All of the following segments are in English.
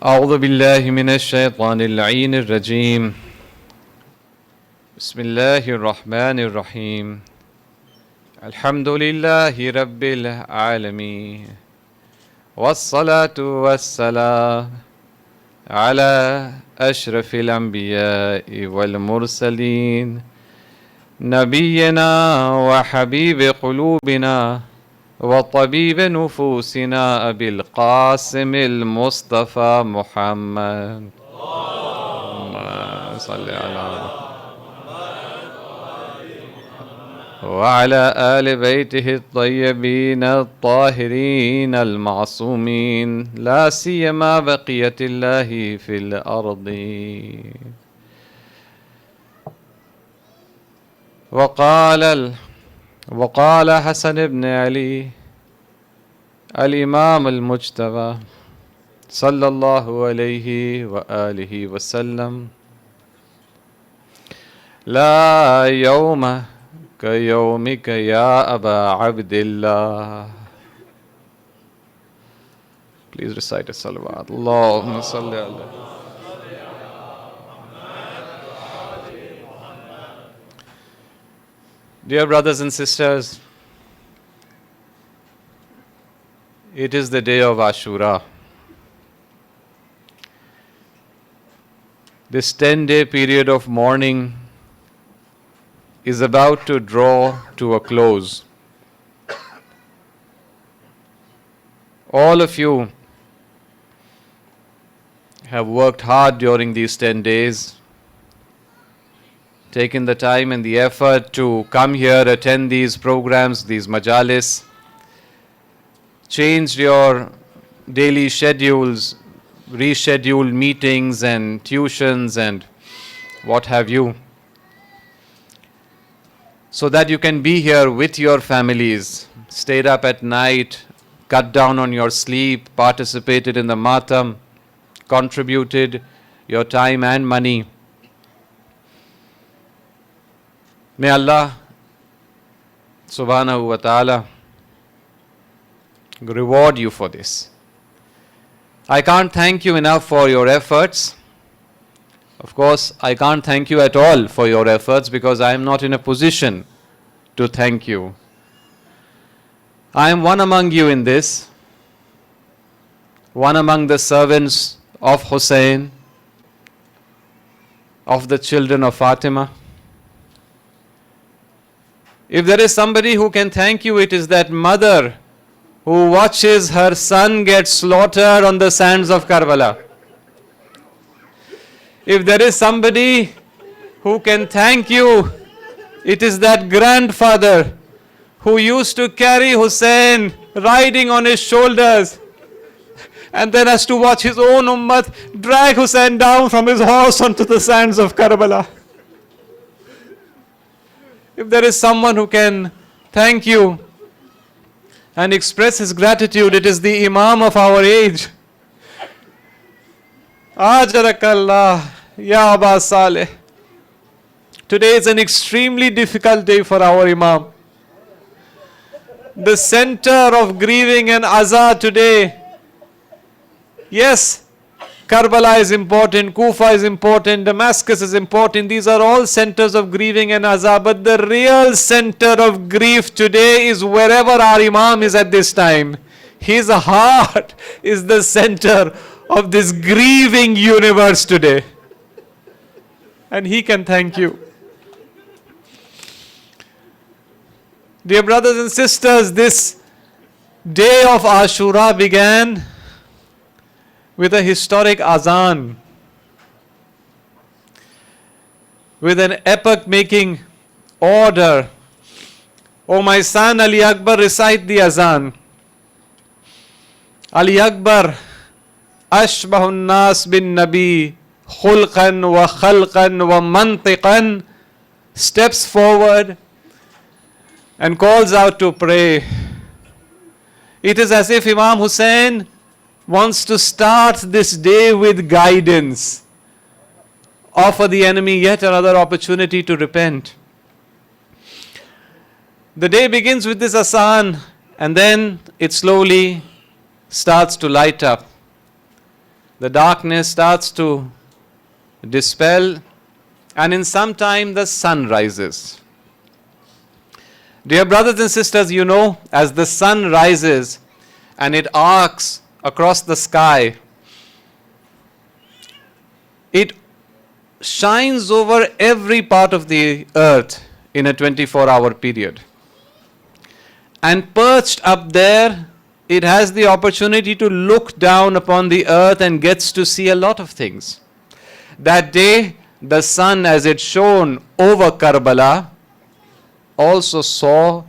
أعوذ بالله من الشيطان اللعين الرجيم بسم الله الرحمن الرحيم الحمد لله رب العالمين والصلاة والسلام على أشرف الأنبياء والمرسلين نبينا وحبيب قلوبنا وطبيب نفوسنا أبي القاسم المصطفى محمد اللهم صل على وعلى آل بيته الطيبين الطاهرين المعصومين لا سيما بقية الله في الأرض. وقال حسن بن علي الإمام المجتبى صلى الله عليه وآله وسلم لا يوم كيومك يا أبا عبد الله. Please recite a salawat. Allahumma salli ala. Dear brothers and sisters, it is the day of Ashura. This 10-day period of mourning is about to draw to a close. All of you have worked hard during these 10 days, taken the time and the effort to come here, attend these programs, these majalis, changed your daily schedules, rescheduled meetings and tuitions and what have you, so that you can be here with your families, stayed up at night, cut down on your sleep, participated in the matam, contributed your time and money. May Allah subhanahu wa ta'ala reward you for this. I can't thank you enough for your efforts. Of course, I can't thank you at all for your efforts because I am not in a position to thank you. I am one among you in this, one among the servants of Hussein, of the children of Fatima. If there is somebody who can thank you, it is that mother who watches her son get slaughtered on the sands of Karbala. If there is somebody who can thank you, it is that grandfather who used to carry Hussein riding on his shoulders and then has to watch his own ummah drag Hussein down from his horse onto the sands of Karbala. If there is someone who can thank you and express his gratitude, it is the Imam of our age. Ajarakallah, Ya Aba Saleh. Today is an extremely difficult day for our Imam. The center of grieving and azar today. Yes, Karbala is important, Kufa is important, Damascus is important. These are all centers of grieving and azab. But the real center of grief today is wherever our Imam is at this time. His heart is the center of this grieving universe today. And he can thank you. Dear brothers and sisters, this day of Ashura began with a historic azan, with an epoch-making order. O my son Ali Akbar, recite the azan. Ali Akbar, ashbahun nas bin nabi, khulqan wa khalqan wa mantiqan, steps forward and calls out to pray. It is as if Imam Hussein wants to start this day with guidance, offer the enemy yet another opportunity to repent. The day begins with this asan and then it slowly starts to light up. The darkness starts to dispel, and in some time the sun rises. Dear brothers and sisters, you know, as the sun rises and it arcs across the sky, it shines over every part of the earth in a 24-hour period. And perched up there, it has the opportunity to look down upon the earth and gets to see a lot of things. That day, the sun, as it shone over Karbala, also saw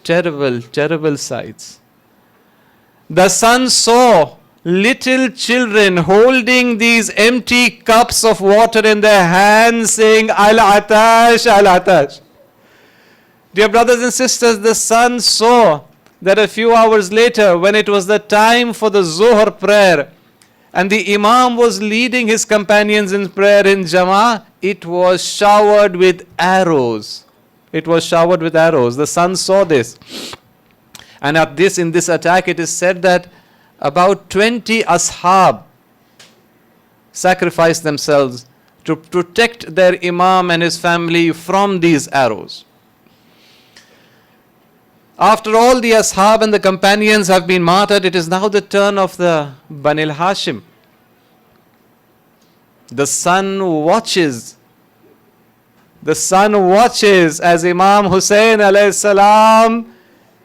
terrible, terrible sights. The sun saw little children holding these empty cups of water in their hands, saying, Al-Atash, Al-Atash. Dear brothers and sisters, the sun saw that a few hours later, when it was the time for the Zuhr prayer, and the Imam was leading his companions in prayer in Jama'ah, it was showered with arrows. It was showered with arrows. The sun saw this. And in this attack, it is said that about 20 ashab sacrificed themselves to protect their Imam and his family from these arrows. After all the ashab and the companions have been martyred, it is now the turn of the Banil Hashim. The sun watches. The sun watches as Imam Hussain alayhi salam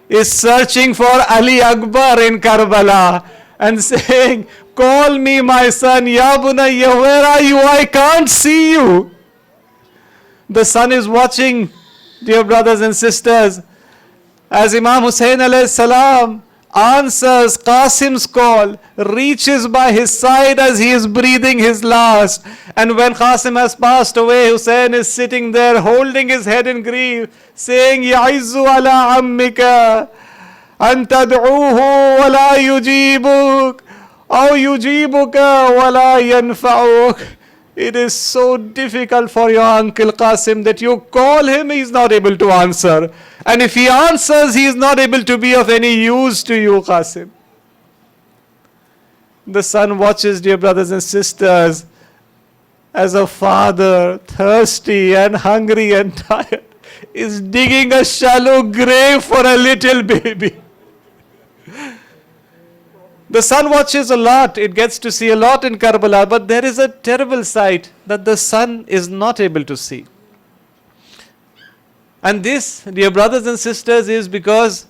is searching for Ali Akbar in Karbala and saying, call me my son, Ya Bunayya, where are you? I can't see you. The sun is watching, dear brothers and sisters, as Imam Hussain alayhi salam answers Qasim's call, reaches by his side as he is breathing his last. And when Qasim has passed away, Hussain is sitting there holding his head in grief, saying, Ya'izzu ala ammika, an tad'uhu wa la yujibuk, aw yujibuka wa la yanfa'uk. It is so difficult for your uncle Qasim that you call him, he is not able to answer. And if he answers, he is not able to be of any use to you, Qasim. The son watches, dear brothers and sisters, as a father, thirsty and hungry and tired, is digging a shallow grave for a little baby. The sun watches a lot, it gets to see a lot in Karbala, but there is a terrible sight that the sun is not able to see. And this, dear brothers and sisters, is because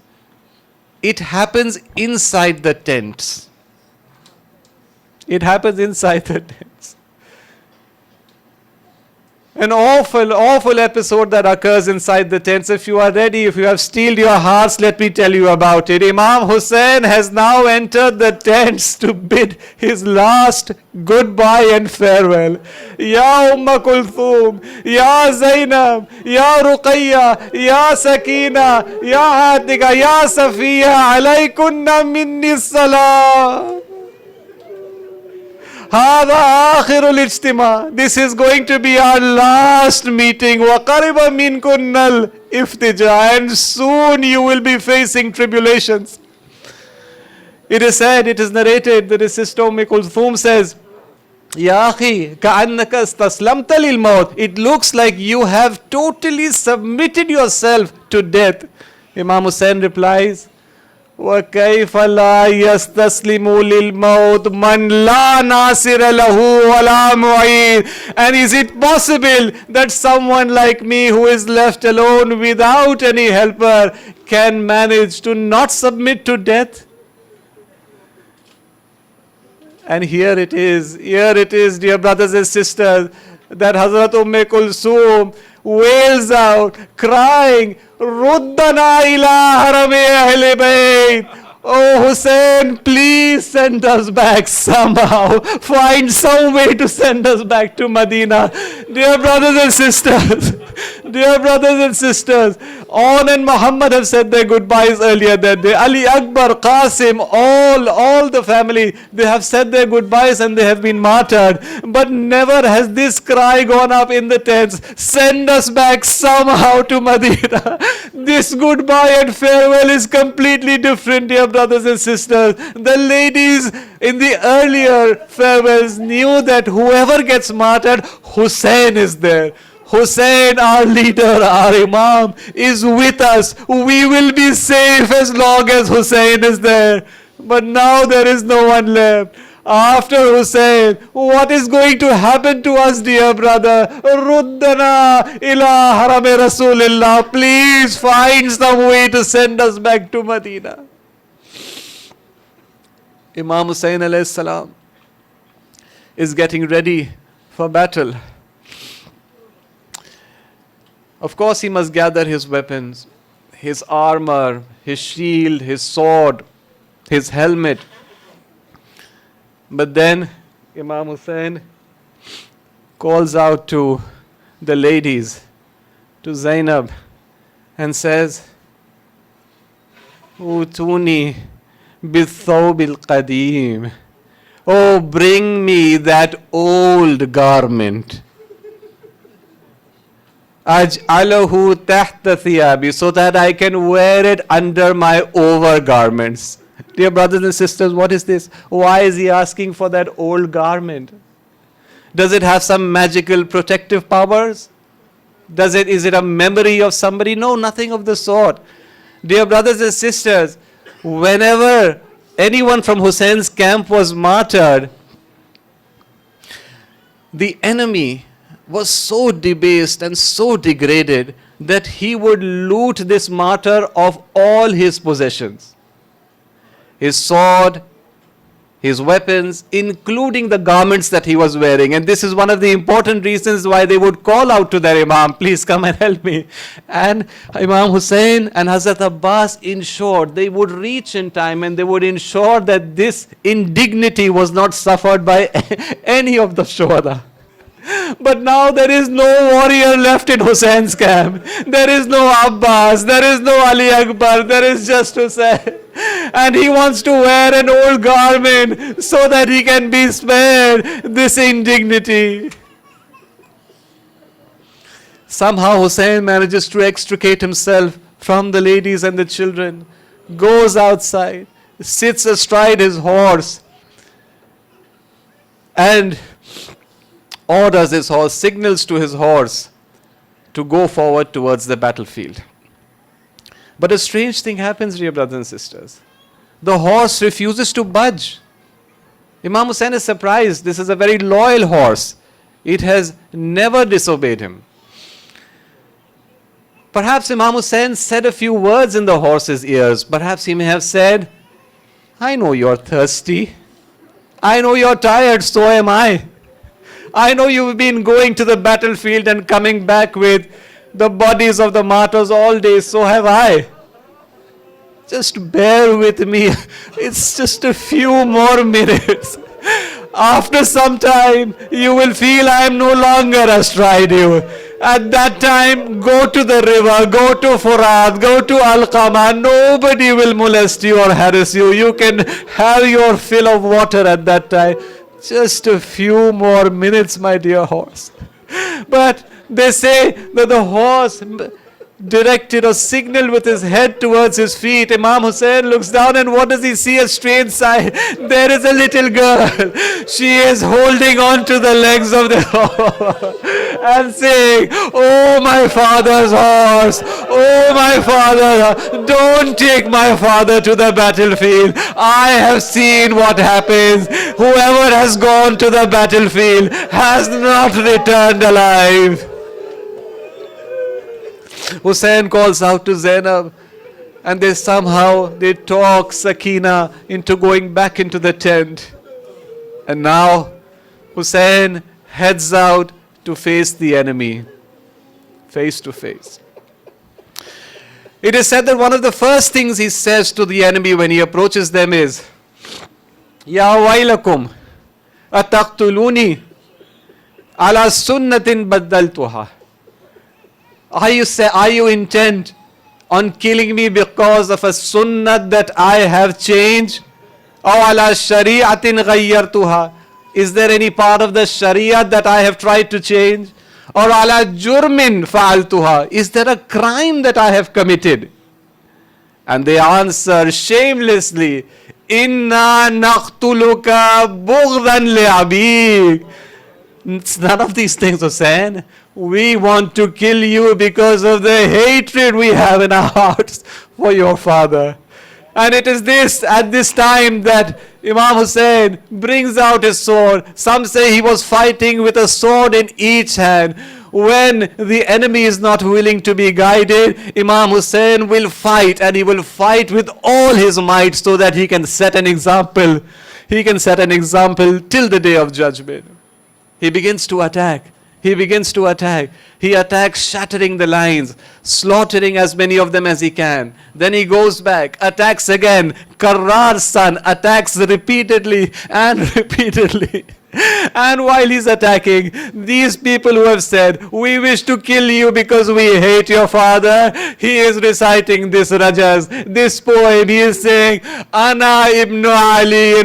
it happens inside the tents. It happens inside the tents. An awful, awful episode that occurs inside the tents. If you are ready, if you have steeled your hearts, let me tell you about it. Imam Hussain has now entered the tents to bid his last goodbye and farewell. Ya Kulthum, Ya Zainab, Ya Ruqayya, Ya Sakina, Ya Atika, Ya Safiya, alaykunna minni salam. This is going to be our last meeting. وَقَرِبَ مِنْكُنَّ الْإِفْتِجَاءِ. And soon you will be facing tribulations. It is said, it is narrated that his sister Kulthum says, Ya akhi, ka'annaka istaslamta lil maut. It looks like you have totally submitted yourself to death. Imam Hussain replies, وَكَيْفَ لَا يَسْتَسْلِمُ لِلْمَوْتِ مَنْ لَا نَاصِرَ لَهُ وَلَا مُعِينٍ. And is it possible that someone like me who is left alone without any helper can manage to not submit to death? And here it is, dear brothers and sisters, that Hazrat Kulthum wails out, crying, Ruddana ila harami ahle bayt. Oh Hussain, please send us back somehow. Find some way to send us back to Medina. Dear brothers and sisters, On and Muhammad have said their goodbyes earlier that day. Ali Akbar, Qasim, all the family, they have said their goodbyes and they have been martyred. But never has this cry gone up in the tents. Send us back somehow to Medina. This goodbye and farewell is completely different, dear brothers and sisters. The ladies in the earlier farewells knew that whoever gets martyred, Hussein is there. Hussein, our leader, our Imam, is with us. We will be safe as long as Hussein is there. But now there is no one left. After Hussein, what is going to happen to us, dear brother? Ruddana ila harame Rasulillah. Please find some way to send us back to Medina. Imam Hussein alayhi salam is getting ready for battle. Of course, he must gather his weapons, his armor, his shield, his sword, his helmet. But then Imam Hussein calls out to the ladies, to Zainab, and says, Utuni bithawbil qadim. Oh, bring me that old garment. Aj'alahu tahta thiyabi, so that I can wear it under my overgarments. Dear brothers and sisters, what is this? Why is he asking for that old garment? Does it have some magical protective powers? Is it a memory of somebody? No, nothing of the sort. Dear brothers and sisters, whenever anyone from Hussein's camp was martyred, the enemy was so debased and so degraded that he would loot this martyr of all his possessions. His sword, his weapons, including the garments that he was wearing. And this is one of the important reasons why they would call out to their Imam, please come and help me. And Imam Hussein and Hazrat Abbas ensured, they would reach in time and they would ensure that this indignity was not suffered by any of the Shuhada. But now there is no warrior left in Hussein's camp. There is no Abbas, there is no Ali Akbar, there is just Hussein. And he wants to wear an old garment so that he can be spared this indignity. Somehow Hussein manages to extricate himself from the ladies and the children, goes outside, sits astride his horse, and orders his horse, signals to his horse to go forward towards the battlefield. But a strange thing happens, dear brothers and sisters. The horse refuses to budge. Imam Hussein is surprised. This is a very loyal horse. It has never disobeyed him. Perhaps Imam Hussein said a few words in the horse's ears. Perhaps he may have said, I know you're thirsty. I know you're tired, so am I. I know you've been going to the battlefield and coming back with the bodies of the martyrs all day, so have I. Just bear with me. It's just a few more minutes. After some time, you will feel I am no longer astride you. At that time, go to the river, go to Furat, go to Al-Qama. Nobody will molest you or harass you. You can have your fill of water at that time. Just a few more minutes, my dear horse. But they say that the horse directed or signaled with his head towards his feet. Imam Hussein looks down and what does he see? A strange sight. There is a little girl. She is holding on to the legs of the horse and saying, oh my father's horse, oh my father, don't take my father to the battlefield. I have seen what happens. Whoever has gone to the battlefield has not returned alive. Hussein calls out to Zainab and they talk Sakina into going back into the tent. And now Hussein heads out to face the enemy, face to face. It is said that one of the first things he says to the enemy when he approaches them is, Ya wailakum, ataqtuluni ala sunnatin baddaltuha. Are you intent on killing me because of a sunnah that I have changed? Or ala shari'atin ghayyartuha? Is there any part of the sharia that I have tried to change? Or ala jurmin fa'altuha? Is there a crime that I have committed? And they answer shamelessly, Inna naqtuluka bughdan li'abik. It's none of these things, Hussein. We want to kill you because of the hatred we have in our hearts for your father. And it is this, at this time, that Imam Hussein brings out his sword. Some say he was fighting with a sword in each hand. When the enemy is not willing to be guided, Imam Hussein will fight, and he will fight with all his might so that he can set an example. He can set an example till the day of judgment. He begins to attack. He begins to attack. He attacks, shattering the lines, slaughtering as many of them as he can. Then he goes back, attacks again. Karrar's son attacks repeatedly and repeatedly. And while he's attacking, these people who have said, we wish to kill you because we hate your father, he is reciting this rajas, this poem. He is saying, Ana ibn Ali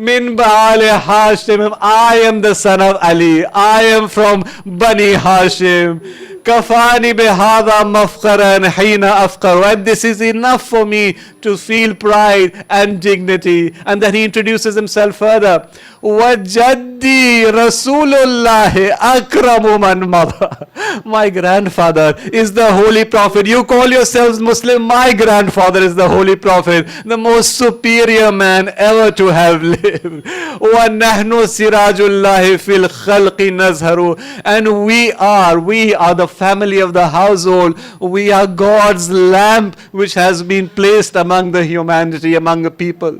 min Baal Hashim. I am the son of Ali. I am from Bani Hashim. Kafani bihada mafkaran hina afkar. And this is enough for me to feel pride and dignity. And then he introduces himself further. Wajaddi Rasulullah akramu man mada. My grandfather is the holy prophet. You call yourselves Muslim. My grandfather is the holy prophet, the most superior man ever to have lived. Wa nahnu sirajullah fil khalqi nazharu. And we are the family of the household. We are God's lamp which has been placed among the humanity, among the people.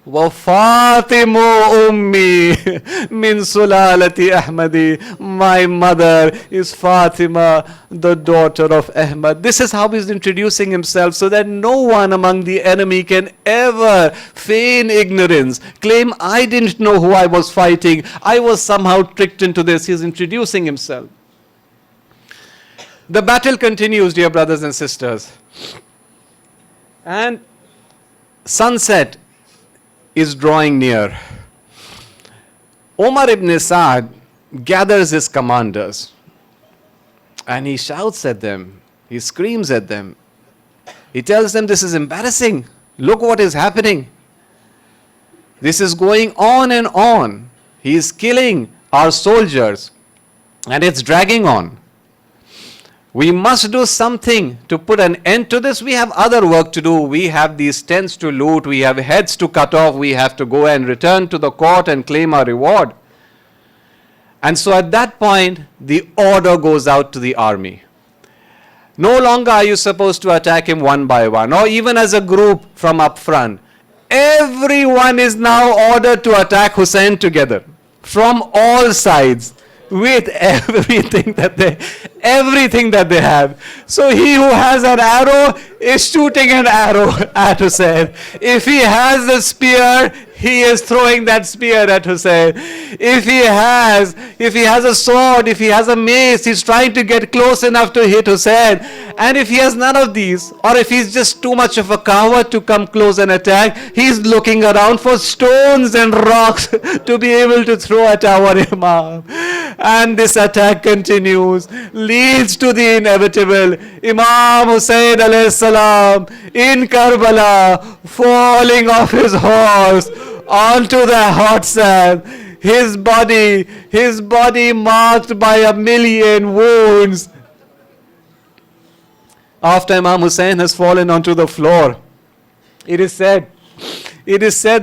Wa Fatimu ummi min sulalati Ahmadi. My mother is Fatima, the daughter of Ahmad. This is how he's introducing himself, so that no one among the enemy can ever feign ignorance, claim I didn't know who I was fighting, I was somehow tricked into this. He's introducing himself. The battle continues, dear brothers and sisters. And sunset is drawing near. Omar ibn Saad gathers his commanders and he shouts at them. He screams at them. He tells them, this is embarrassing. Look what is happening. This is going on and on. He is killing our soldiers and it's dragging on. We must do something to put an end to this. We have other work to do. We have these tents to loot. We have heads to cut off. We have to go and return to the court and claim our reward. And so at that point, the order goes out to the army. No longer are you supposed to attack him one by one, or even as a group from up front. Everyone is now ordered to attack Hussein together from all sides, with everything that they have. So he who has an arrow is shooting an arrow at Hussein. If he has a spear, he is throwing that spear at Hussein. If he has a sword, if he has a mace, he's trying to get close enough to hit Hussein. And if he has none of these, or if he's just too much of a coward to come close and attack, he's looking around for stones and rocks to be able to throw at our Imam. And this attack continues, leads to the inevitable. Imam Hussein alayhi salam in Karbala, falling off his horse onto the hot sand. His body marked by 1,000,000 wounds. After Imam Hussein has fallen onto the floor, it is said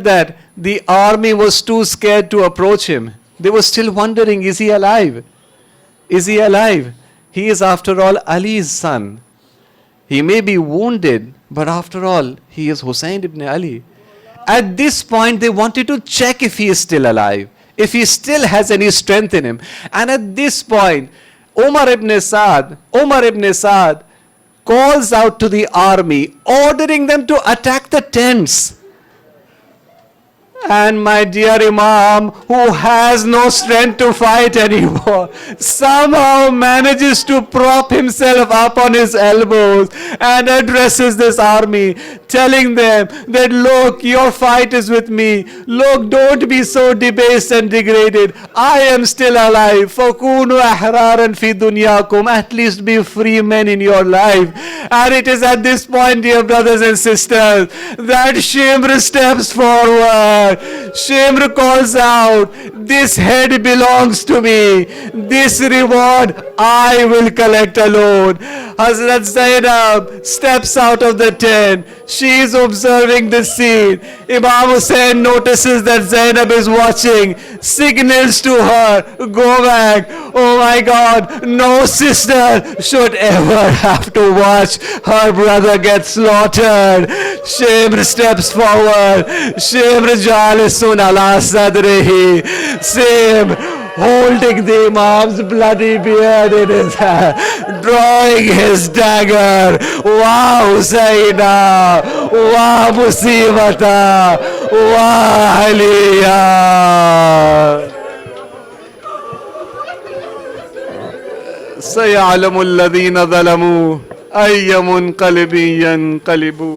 that the army was too scared to approach him. They were still wondering, is he alive? Is he alive? He is, after all, Ali's son. He may be wounded, but after all, he is Hussein ibn Ali. At this point, they wanted to check if he is still alive, if he still has any strength in him. And at this point, Omar ibn Saad calls out to the army, ordering them to attack the tents. And my dear Imam, who has no strength to fight anymore, somehow manages to prop himself up on his elbows and addresses this army, telling them that, look, your fight is with me. Look, don't be so debased and degraded. I am still alive. فَكُونُوا أَحْرَارًا فِي دُنْيَاكُمْ. At least be free men in your life. And it is at this point, dear brothers and sisters, that Shimr steps forward. Shimr calls out, this head belongs to me. This reward I will collect alone. Hazrat Zainab steps out of the tent. She is observing the scene. Imam Hussain notices that Zainab is watching, signals to her, go back. Oh my God, no sister should ever have to watch her brother get slaughtered. Shimr steps forward. Shimr jalisun ala sadrihi. Shimr holding the Imam's bloody beard in his hand, drawing his dagger. Wow, Husaina! Wow, Musibata! Wow, Aliyah! سيعلم الذين ظلموا أي منقلب ينقلبون